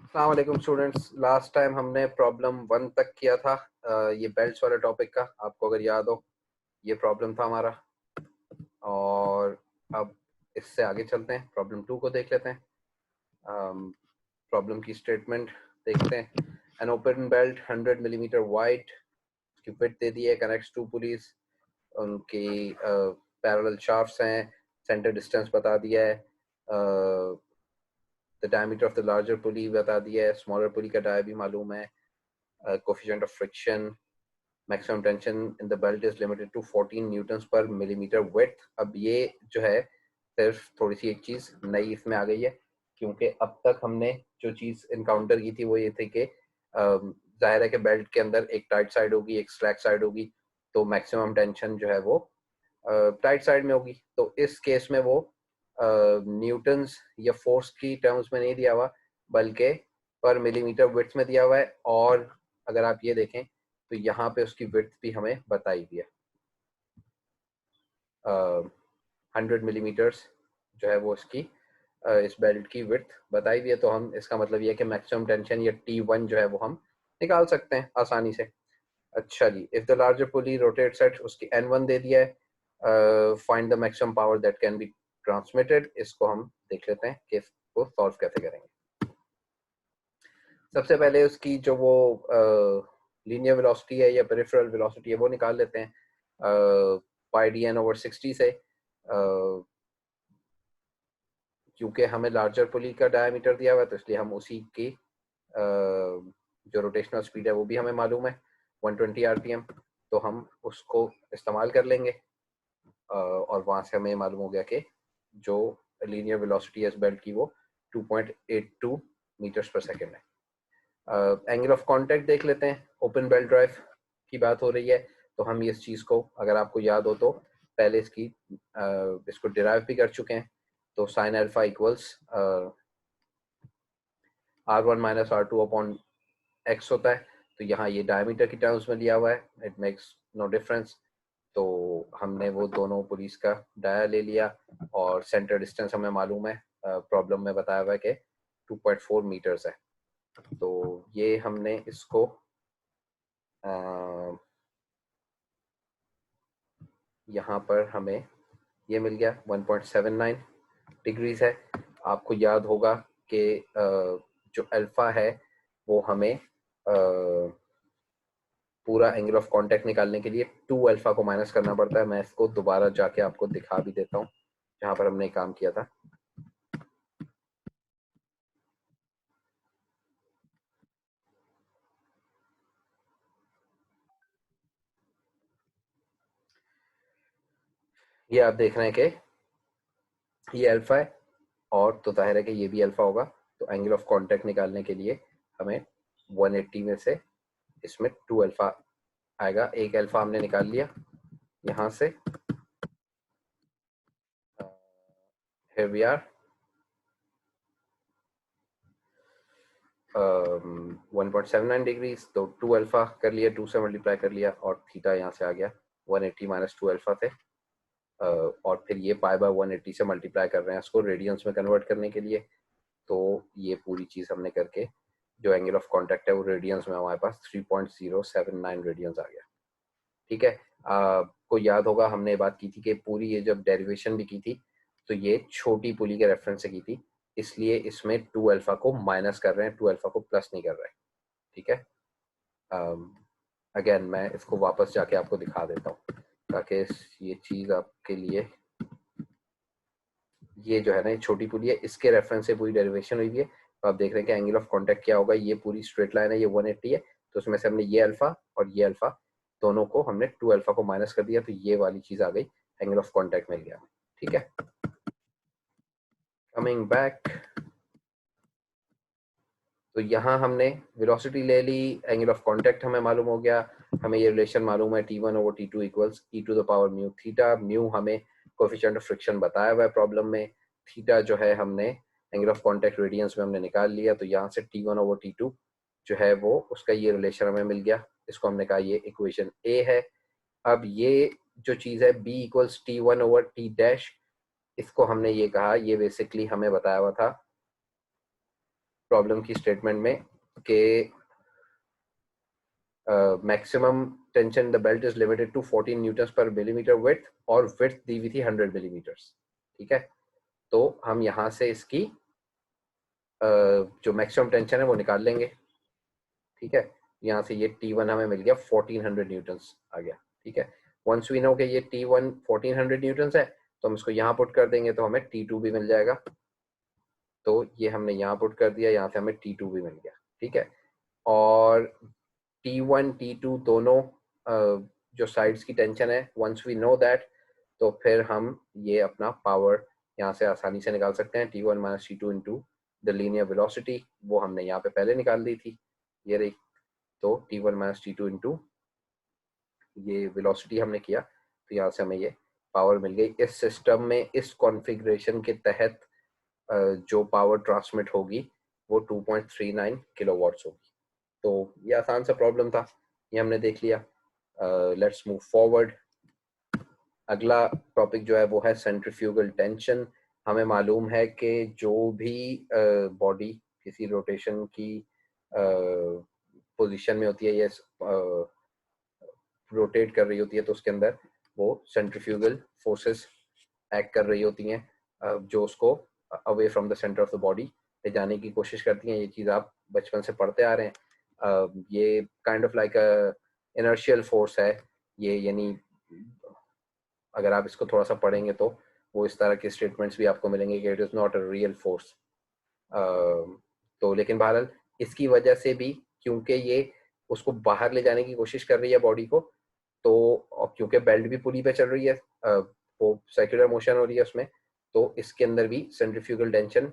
अस्सलाम वालेकुम students. Last time हमने प्रॉब्लम 1 तक किया था। ये बेल्ट्स वाले टॉपिक का, आपको अगर याद हो, ये प्रॉब्लम था हमारा। और अब इससे आगे चलते हैं, प्रॉब्लम 2 को देख लेते हैं। प्रॉब्लम की स्टेटमेंट देखते हैं। An open belt 100 millimetre wide की विड्थ दे दी है, कनेक्ट्स टू पुलीज, उनकी पैरेलल शाफ्ट्स हैं, सेंटर डिस्टेंस बता दिया है, the diameter of the larger pulley बता दिया है, स्मॉलर पुली का डाया भी मालूम है, coefficient of friction, maximum tension in the belt is limited to 14 newtons per millimetre width. अब ये जो है सिर्फ थोड़ी सी एक चीज़ नई इसमें आ गई है, क्योंकि अब तक हमने जो चीज़ इनकाउंटर की थी वो ये थी कि जाहिर है कि बेल्ट के अंदर एक टाइट साइड होगी, एक स्लैक साइड होगी, तो मैक्सिमम टेंशन जो है वो टाइट साइड में होगी। तो इस केस में वो न्यूटन्स या फोर्स की टर्म्स में नहीं दिया हुआ, बल्कि पर मिलीमीटर विड्थ में दिया हुआ है। और अगर आप ये देखें तो यहाँ पे उसकी विड्थ भी हमें बताई हुई है, 100 मिलीमीटर्स जो है वो इसकी इस बेल्ट की विड्थ बताई हुई है। तो हम इसका मतलब ये है कि मैक्सिमम टेंशन या T1 जो है वो हम निकाल सकते हैं आसानी से। अच्छा जी, if the larger pulley rotates at, उसकी N1 दे दिया है, find the maximum power that can be transmitted. इसको हम देख लेते हैं कि इसको सॉल्व कैसे करेंगे। सबसे पहले उसकी जो वो लीनियर वेलोसिटी है या पेरिफेरल वेलोसिटी है वो निकाल लेते हैं पाई डी एन ओवर 60 से। क्योंकि हमें लार्जर पुली का डायमीटर दिया हुआ है, तो इसलिए हम उसी की जो रोटेशनल स्पीड है वो भी हमें मालूम है, 120 आरपीएम। तो हम उसको इस्तेमाल कर लेंगे और वहाँ से हमें मालूम हो गया कि जो लीनियर वेलोसिटी है इस बेल्ट की वो 2.82 मीटर्स पर सेकेंड है। एंगल ऑफ कांटेक्ट देख लेते हैं। ओपन बेल्ट ड्राइव की बात हो रही है, तो हम इस चीज़ को, अगर आपको याद हो तो पहले इसको डिराइव भी कर चुके हैं। तो sine alpha equals R1 minus R2 upon x होता है। तो यहाँ ये डायमीटर की टर्म्स में लिया हुआ है, इट मेक्स नो डिफरेंस। तो हमने वो दोनों पुलिस का डाया ले लिया और सेंटर डिस्टेंस हमें मालूम है, प्रॉब्लम में बताया हुआ है कि 2.4 मीटर्स है। तो ये हमने इसको यहाँ पर हमें ये मिल गया 1.79 डिग्रीज है। आपको याद होगा कि जो अल्फ़ा है वो हमें पूरा एंगल ऑफ कांटेक्ट निकालने के लिए 2 अल्फ़ा को माइनस करना पड़ता है। मैं इसको दोबारा जाके आपको दिखा भी देता हूँ जहाँ पर हमने काम किया था। ये आप देख रहे हैं कि ये अल्फ़ा है और तो जाहिर है कि ये भी अल्फ़ा होगा। तो एंगल ऑफ कांटेक्ट निकालने के लिए हमें 180 में से इसमें 2 अल्फ़ा आएगा। एक अल्फ़ा हमने निकाल लिया यहाँ से। here we are, 1.79 degrees. तो 2 अल्फ़ा कर लिया, 2 से मल्टीप्लाई कर लिया और थीटा यहाँ से आ गया 180 माइनस 2 अल्फ़ा थे। और फिर ये पाई बाय 180 से मल्टीप्लाई कर रहे हैं इसको रेडियंस में कन्वर्ट करने के लिए। तो ये पूरी चीज़ हमने करके जो एंगल ऑफ कांटेक्ट है वो रेडियंस में हमारे पास 3.079 रेडियंस आ गया। ठीक है, आपको याद होगा हमने बात की थी कि पूरी ये जब डेरिवेशन भी की थी तो ये छोटी पुली के रेफरेंस से की थी, इसलिए इसमें 2 अल्फ़ा को माइनस कर रहे हैं, 2 अल्फ़ा को प्लस नहीं कर रहे हैं। ठीक है, अगेन मैं इसको वापस जाके आपको दिखा देता हूँ ताकि ये चीज़ आपके लिए, ये जो है ना ये छोटी पुली है, इसके रेफरेंस से पूरी डेरिवेशन हुई है। तो आप देख रहे हैं कि एंगल ऑफ कांटेक्ट क्या होगा, ये पूरी स्ट्रेट लाइन है, ये 180 है। तो उसमें से हमने ये अल्फा और ये अल्फा दोनों को हमने 2 अल्फा को माइनस कर दिया, तो ये वाली चीज़ आ गई, एंगल ऑफ कांटेक्ट मिल गया। ठीक है, कमिंग बैक, तो यहाँ हमने वेलोसिटी ले ली, एंगल ऑफ कांटेक्ट हमें मालूम हो गया, हमें ये रिलेशन मालूम है T1 over T2 equals e to the power mu theta. Mu हमें कोफिशिएंट ऑफ फ्रिक्शन बताया हुआ है प्रॉब्लम में। थीटा जो है हमने एंगल ऑफ कांटेक्ट रेडियंस में हमने निकाल लिया। तो यहाँ से T1 ओवर T2 जो है वो उसका ये रिलेशन हमें मिल गया। इसको हमने कहा ये इक्वेशन ए है। अब ये जो चीज़ है B equals T1 over T dash, इसको हमने ये कहा, ये बेसिकली हमें बताया हुआ था प्रॉब्लम की स्टेटमेंट में कि maximum tension the belt is limited to 14 newton per millimetre width और विड्थ दी हुई थी 100 मिलीमीटर्स। ठीक है, तो हम यहाँ से इसकी जो मैक्सिमम टेंशन है वो निकाल लेंगे। ठीक है, यहाँ से ये T1 हमें मिल गया 1400 न्यूटन्स आ गया। ठीक है, वंस वी नो कि ये T1 1400 न्यूटन्स है तो हम इसको यहाँ पुट कर देंगे तो हमें T2 भी मिल जाएगा। तो ये हमने यहाँ पुट कर दिया, यहाँ से हमें T2 भी मिल गया। ठीक है, और T1 T2 दोनों जो साइड्स की टेंशन है, वंस वी नो दैट, तो फिर हम ये अपना पावर यहाँ से आसानी से निकाल सकते हैं। T1 minus T2 into the linear velocity, वो हमने यहाँ पे पहले निकाल दी थी, ये रही। तो T1 माइनस T2 इंटू ये वेलोसिटी हमने किया, तो यहाँ से हमें ये पावर मिल गई। इस सिस्टम में इस कॉन्फ़िगरेशन के तहत जो पावर ट्रांसमिट होगी वो 2.39 किलोवाट्स होगी। तो ये आसान सा प्रॉब्लम था, ये हमने देख लिया। Let's move forward. अगला टॉपिक जो है वो है सेंट्रीफ्यूगल टेंशन। हमें मालूम है कि जो भी बॉडी किसी रोटेशन की पोजीशन में होती है या रोटेट कर रही होती है, तो उसके अंदर वो सेंट्रीफ्यूगल फोर्सेस एक्ट कर रही होती हैं, जो उसको away from the centre of the body ले जाने की कोशिश करती हैं। ये चीज़ आप बचपन से पढ़ते आ रहे हैं। ये kind of like inertial force है ये, यानी अगर आप इसको थोड़ा सा पढ़ेंगे तो वो इस तरह के स्टेटमेंट्स भी आपको मिलेंगे कि it is not a real force. तो लेकिन बहरहाल इसकी वजह से भी, क्योंकि ये उसको बाहर ले जाने की कोशिश कर रही है बॉडी को, तो और क्योंकि बेल्ट भी पुली पे चल रही है, वो सर्कुलर मोशन हो रही है उसमें, तो इसके अंदर भी सेंट्रीफ्यूगल टेंशन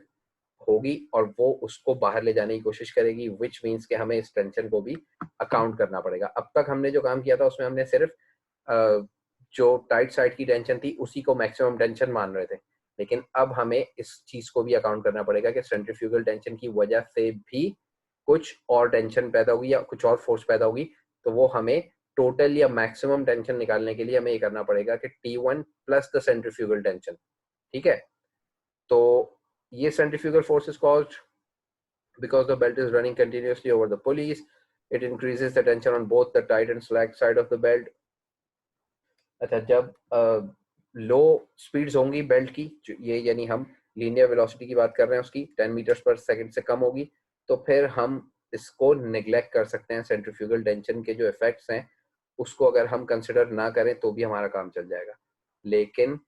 होगी और वो उसको बाहर ले जाने की कोशिश करेगी, विच मीन्स कि हमें इस टेंशन को भी अकाउंट करना पड़ेगा। अब तक हमने जो काम किया था उसमें हमने सिर्फ जो टाइट साइड की टेंशन थी उसी को मैक्सिमम टेंशन मान रहे थे, लेकिन अब हमें इस चीज को भी अकाउंट करना पड़ेगा कि सेंट्रीफ्यूगल टेंशन की वजह से भी कुछ और टेंशन पैदा होगी या कुछ और फोर्स पैदा होगी, तो वो हमें टोटल या मैक्सिमम टेंशन निकालने के लिए हमें ये करना पड़ेगा कि T1 plus the centrifugal tension. ठीक है, तो ये centrifugal force is called because the belt is running continuously over the pulleys. It increases the tension on both the tight and slack side of the belt. अच्छा, जब लो speeds होंगी belt की, ये यानी हम लीनियर वेलोसिटी की बात कर रहे हैं, उसकी 10 मीटर्स पर सेकंड से कम होगी, तो फिर हम इसको नेग्लेक्ट कर सकते हैं। सेंट्रीफ्यूगल टेंशन के जो इफेक्ट्स हैं उसको अगर हम कंसिडर ना करें तो भी हमारा काम चल जाएगा। लेकिन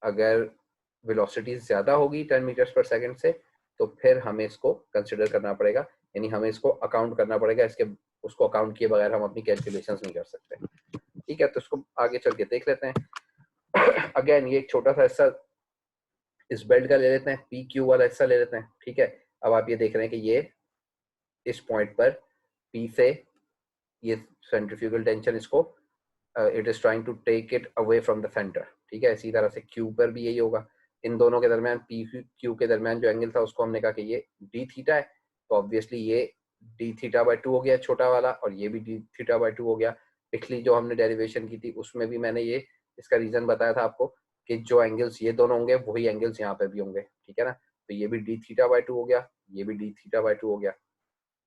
अगर वेलोसिटी ज़्यादा होगी 10 मीटर्स पर सेकंड से, तो फिर हमें इसको कंसिडर करना पड़ेगा, यानी हमें इसको अकाउंट करना पड़ेगा। इसके उसको अकाउंट किए बगैर हम अपनी कैलकुलेशंस नहीं कर सकते। ठीक है, तो इसको आगे चल के देख लेते हैं। अगेन ये एक छोटा सा हिस्सा इस बेल्ट का ले लेते हैं, पी क्यू वाला हिस्सा ले लेते हैं। ठीक है, अब आप ये देख रहे हैं कि ये इस पॉइंट पर पी से ये सेंट्रीफ्यूगल टेंशन इसको it is trying to take it away from the centre. ठीक है, इसी तरह से क्यू पर भी यही होगा। इन दोनों के दरमियान, पी क्यू के दरमियान जो एंगल था उसको हमने कहा कि ये डी थीटा है, तो ऑब्वियसली ये डी थीटा बाई 2 हो गया छोटा वाला, और ये भी डी थीटा बाई 2 हो गया। पिछली जो हमने डेरिवेशन की थी उसमें भी मैंने ये इसका रीजन बताया था आपको कि जो एंगल्स ये दोनों होंगे वही एंगल्स यहाँ पे भी होंगे। ठीक है ना, तो ये भी डी थीटा बाई 2 हो गया, ये भी डी थीटा बाई 2 हो गया।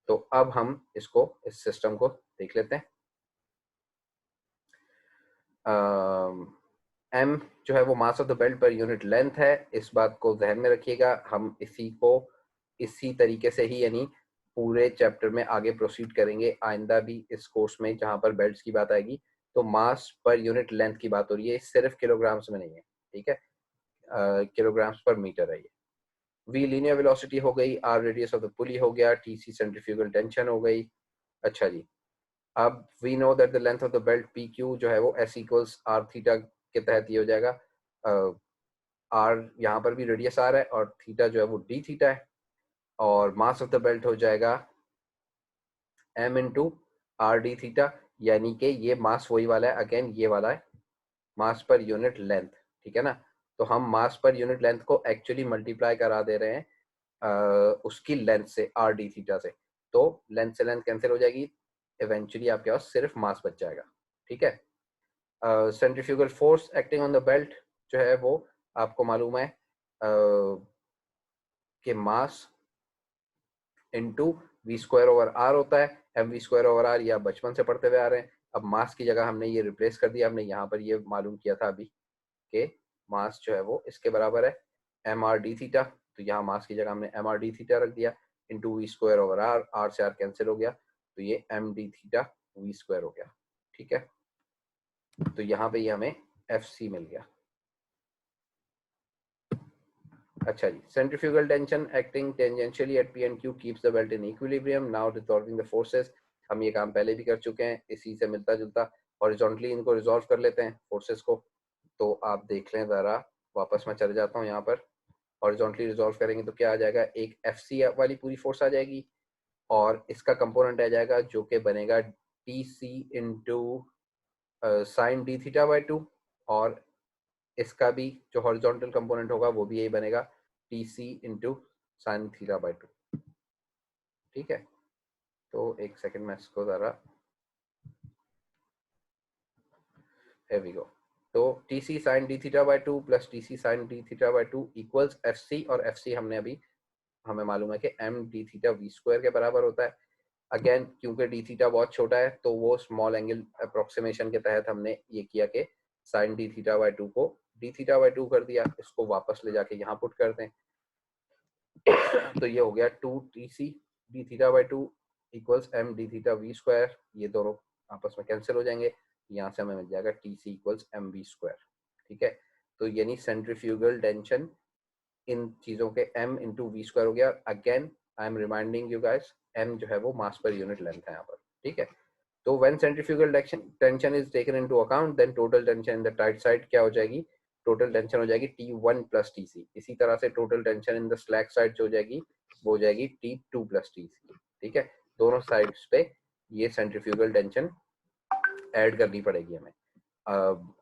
तो अब हम इसको, इस सिस्टम को देख लेते हैं। एम जो है वो मास of the belt per unit length है, इस बात को ध्यान में रखिएगा। हम इसी को इसी तरीके से ही यानी पूरे चैप्टर में आगे प्रोसीड करेंगे आइंदा भी इस कोर्स में, जहां पर बेल्ट्स की बात आएगी तो मास पर यूनिट लेंथ की बात हो रही है, सिर्फ किलोग्राम्स में नहीं है। ठीक है, किलोग्राम्स पर मीटर है ये। वी लीनियर वेलोसिटी हो गई, R radius of the pulley हो गया, टी सी सेंट्रीफ्यूगल टेंशन हो गई। अच्छा जी, अब we know that the length of the belt P Q जो है वो एस इक्वल्स आर थीटा के तहत ये हो जाएगा। आर यहाँ पर भी रेडियस आर है और थीटा जो है वो डी थीटा है, और मास ऑफ द बेल्ट हो जाएगा M into R D theta, यानी कि ये मास वही वाला है, अगेन ये वाला है मास पर यूनिट लेंथ। ठीक है ना, तो हम मास पर यूनिट लेंथ को एक्चुअली मल्टीप्लाई करा दे रहे हैं उसकी लेंथ से, आर डी थीटा से, तो लेंथ से लेंथ कैंसिल हो जाएगी, इवेंचुअली आपके पास सिर्फ मास बच जाएगा। ठीक है, centrifugal force acting on the belt जो है वो आपको मालूम है के mass into V square over R होता है। M V square over R, ये आप बचपन से पढ़ते हुए आ रहे हैं। अब मास की जगह हमने ये रिप्लेस कर दिया, हमने यहाँ पर ये मालूम किया था अभी कि मास जो है वो इसके बराबर है एम आर डी थीटा। तो यहाँ मास की जगह हमने एम आर डी थीटा रख दिया into V square over R, R से आर कैंसिल हो गया, तो ये M D theta V square हो गया। ठीक है, तो यहाँ पे ये हमें एफ सी मिल गया। अच्छा जी, centrifugal tension acting tangentially at P and Q keeps the belt in equilibrium. Now resolving the forces, हम ये काम पहले भी कर चुके हैं, इसी से मिलता जुलता। हॉरिजॉन्टली इनको रिजॉल्व कर लेते हैं फोर्सेस को। तो आप देख लें ज़रा, वापस मैं चले जाता हूँ यहाँ पर। हॉरिजॉन्टली रिजॉल्व करेंगे तो क्या आ जाएगा, एक एफ सी वाली पूरी फोर्स आ जाएगी और इसका कंपोनेंट आ जाएगा जो कि बनेगा T C into sine D theta by 2, और इसका भी जो हॉरिजॉन्टल कंपोनेंट होगा वो भी यही बनेगा T C into sine theta by 2। ठीक है, तो एक सेकंड में इसको ज़रा, here we go। तो T C sine D theta by 2 plus T C sine D theta by 2 equals F C, और एफ सी हमने अभी, हमें मालूम है कि M D theta V square के बराबर होता है। अगेन क्योंकि डी थीटा बहुत छोटा है तो वो स्मॉल एंगल अप्रोक्सीमेशन के तहत हमने ये किया कि साइन डी थीटा बाई 2 को डी थीटा बाई 2 कर दिया, इसको वापस ले जाके यहाँ पुट कर दें तो ये हो गया 2 T C D theta by 2 equals M D theta V square. ये दोनों आपस में कैंसिल हो जाएंगे, यहाँ से हमें मिल जाएगा T C equals M V square. ठीक है, तो यानी सेंट्रीफ्यूगल टेंशन इन चीज़ों के m इंटू वी स्क्वायर हो गया। Again I am reminding you guys, m जो है वो मास पर यूनिट लेंथ है यहाँ पर। ठीक है, तो when centrifugal tension is taken into account then total tension in the tight side क्या हो जाएगी, टोटल टेंशन हो जाएगी T1 प्लस टी सी। इसी तरह से total tension in the slack side जो हो जाएगी वो हो जाएगी T2 प्लस टी सी। ठीक है, दोनों साइड्स पे ये सेंट्रीफ्यूगल टेंशन ऐड करनी पड़ेगी हमें।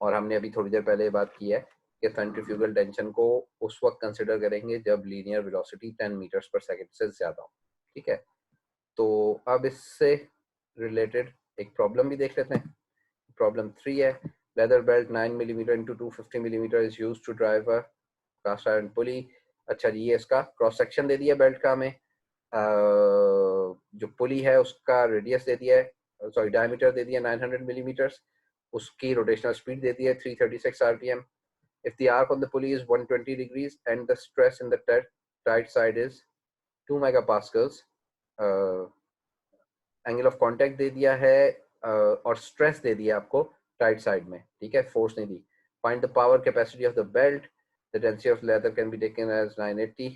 और हमने अभी थोड़ी देर पहले बात की है कि सेंट्रीफ्यूगल टेंशन को उस वक्त कंसिडर करेंगे जब linear velocity 10 metres per second से ज़्यादा हो। ठीक है, तो अब इससे रिलेटेड एक प्रॉब्लम भी देख लेते हैं। प्रॉब्लम 3 है, leather belt 9 millimetre into 250 millimetre is use to drive a cast iron pulley. अच्छा जी, ये इसका क्रॉस सेक्शन दे दिया बेल्ट का हमें, जो पुली है उसका रेडियस दे दिया है, सॉरी डायमीटर दे दिया 900 मिलीमीटर्स, उसकी रोटेशनल स्पीड दे दी है 336 RPM. If the arc on the pulley is 120 degrees and the stress in the tight side is 2 megapascals, angle of contact दे दिया है और स्ट्रेस दे दिया आपको टाइट साइड में। ठीक है, फोर्स नहीं दी। Find the power capacity of the belt, the density of leather can be taken as 980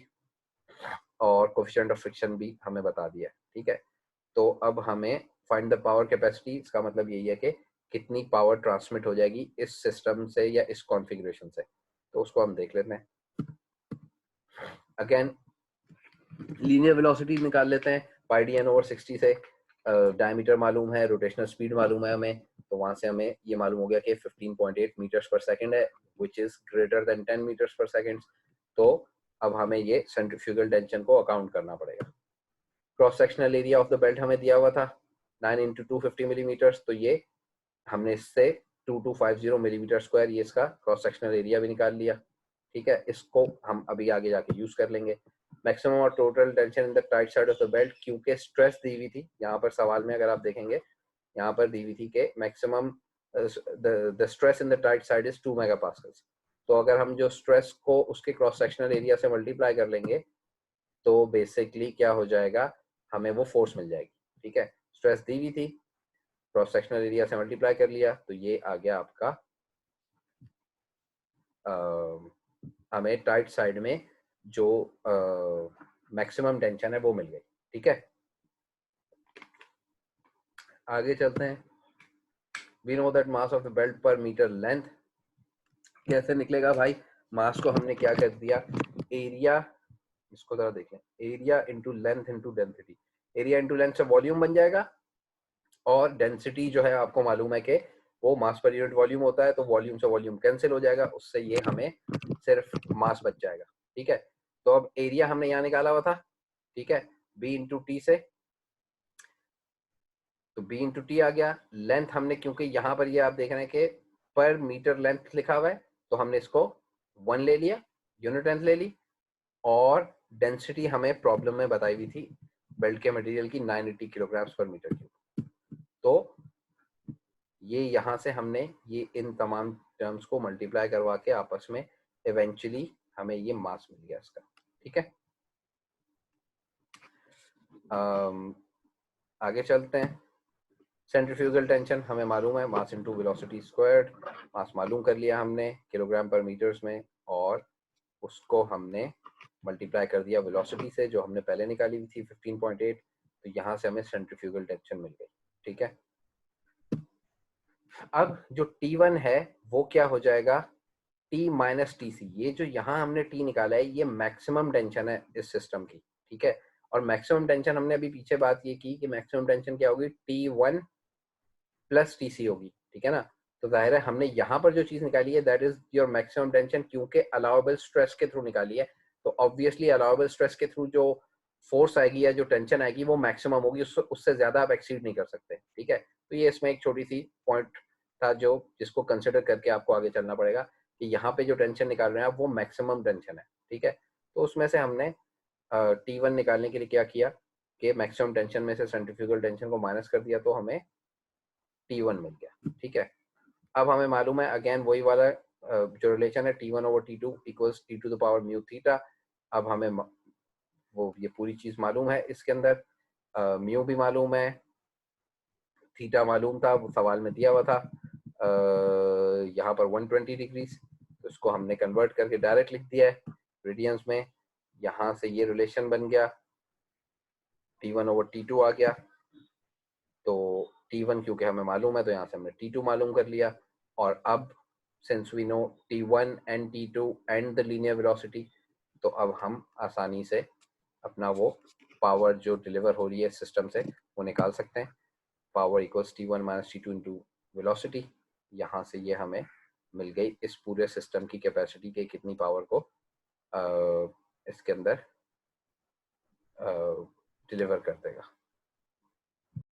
और कोफिशिएंट ऑफ फ्रिक्शन भी हमें बता दिया। ठीक है, तो अब हमें फाइंड द पावर कैपेसिटी, इसका मतलब यही है कि कितनी पावर ट्रांसमिट हो जाएगी इस सिस्टम से या इस कॉन्फ़िगरेशन से, तो उसको हम देख लेते हैं। अगेन लीनियर वेलोसिटी निकाल लेते हैं पाई डी एन ओवर 60 से। डायमीटर मालूम है, रोटेशनल स्पीड मालूम है हमें, तो वहां से हमें ये मालूम हो गया कि 15.8 मीटर्स पर सेकंड है which is greater than 10 metres per second. तो अब हमें ये सेंट्रीफ्यूगल टेंशन को अकाउंट करना पड़ेगा। Cross sectional area of the belt हमें दिया हुआ था 9 इंटू 250 मिलीमीटर्स, तो ये हमने इससे 2250 मिलीमीटर स्क्वायर ये इसका क्रॉस सेक्शनल एरिया भी निकाल लिया। ठीक है, इसको हम अभी आगे जाके यूज कर लेंगे। मैक्सिमम और total tension in the tight side of the belt, क्योंकि स्ट्रेस दी हुई थी यहाँ पर सवाल में, अगर आप देखेंगे यहाँ पर दी हुई थी कि maximum the stress in the tight side is 2 मेगापास्कल्स। तो अगर हम जो स्ट्रेस को उसके क्रॉस सेक्शनल एरिया से मल्टीप्लाई कर लेंगे तो बेसिकली क्या हो जाएगा, हमें वो फोर्स मिल जाएगी। ठीक है, स्ट्रेस दी हुई थी, क्रॉस सेक्शनल एरिया से मल्टीप्लाई कर लिया, तो ये आ गया आपका हमें टाइट साइड में जो मैक्सिमम टेंशन है वो मिल गई। ठीक है, आगे चलते हैं। We know that mass of the belt per metre length, कैसे निकलेगा भाई, मास को हमने क्या कर दिया, एरिया, इसको जरा देखें, area into length into density. Area into length से वॉल्यूम बन जाएगा और डेंसिटी जो है आपको मालूम है कि वो मास पर यूनिट वॉल्यूम होता है, तो वॉल्यूम से वॉल्यूम कैंसिल हो जाएगा, उससे ये हमें सिर्फ मास बच जाएगा। ठीक है, तो अब एरिया हमने यहाँ निकाला हुआ था, ठीक है, बी इंटू टी से, तो बी इंटू टी आ गया। लेंथ हमने, क्योंकि यहाँ पर ये आप देख रहे हैं कि पर मीटर लेंथ लिखा हुआ है, तो हमने इसको 1 ले लिया, यूनिट लेंथ ले ली, और डेंसिटी हमें प्रॉब्लम में बताई हुई थी बेल्ट के मटेरियल की 980 किलोग्राम्स पर मीटर क्यूब। तो ये यहाँ से हमने ये इन तमाम टर्म्स को मल्टीप्लाई करवा के आपस में इवेंचुअली हमें ये मास मिल गया इसका। ठीक है, आगे चलते हैं। सेंट्रीफ्यूगल टेंशन हमें मालूम है, मास इनटू वेलोसिटी स्क्वायर्ड। मास मालूम कर लिया हमने किलोग्राम पर मीटर्स में, और उसको हमने मल्टीप्लाई कर दिया वेलोसिटी से जो हमने पहले निकाली हुई थी 15.8। तो यहाँ से हमें सेंट्रीफ्यूगल टेंशन मिल गई। ठीक है, अब जो T1 है वो क्या हो जाएगा, T माइनस टी सी। ये जो यहाँ हमने T निकाला है ये मैक्सिमम टेंशन है इस सिस्टम की। ठीक है, और मैक्सिमम टेंशन हमने अभी पीछे बात ये की कि मैक्सिमम टेंशन क्या होगी, T1 प्लस टी सी होगी। ठीक है ना, तो जाहिर है हमने यहाँ पर जो चीज़ निकाली है that is your maximum tension, क्योंकि अलाउेबल स्ट्रेस के थ्रू निकाली है। तो ऑब्वियसली अलाउेबल स्ट्रेस के थ्रू जो फोर्स आएगी या जो टेंशन आएगी वो मैक्सिमम होगी, उससे ज़्यादा आप एक्सीड नहीं कर सकते। ठीक है, तो ये इसमें एक छोटी सी पॉइंट था जो जिसको कंसिडर करके आपको आगे चलना पड़ेगा कि यहाँ पे जो टेंशन निकाल रहे हैं आप वो मैक्सिमम टेंशन है। ठीक है, तो उसमें से हमने T1 निकालने के लिए क्या किया कि मैक्सिमम टेंशन में से सेंट्रीफ्यूगल टेंशन को माइनस कर दिया, तो हमें T1 मिल गया। ठीक है, अब हमें मालूम है अगेन वही वाला जो रिलेशन है T1 over T2 equals T to the power mu theta. अब हमें वो ये पूरी चीज़ मालूम है, इसके अंदर म्यू भी मालूम है, थीटा मालूम था, वो सवाल में दिया हुआ था यहाँ पर 120 डिग्रीज। तो इसको हमने कन्वर्ट करके डायरेक्ट लिख दिया है रेडियंस में। यहाँ से ये रिलेशन बन गया, T1 ओवर T2 आ गया। तो T1 क्योंकि हमें मालूम है तो यहाँ से हमने T2 मालूम कर लिया। और अब since we know T1 and T2 and the linear velocity, तो अब हम आसानी से अपना वो पावर जो डिलीवर हो रही है सिस्टम से वो निकाल सकते हैं। Power equals T1 minus T2 into velocity. यहाँ से ये हमें मिल गई इस पूरे सिस्टम की कैपेसिटी के कितनी पावर को इसके अंदर डिलीवर कर देगा।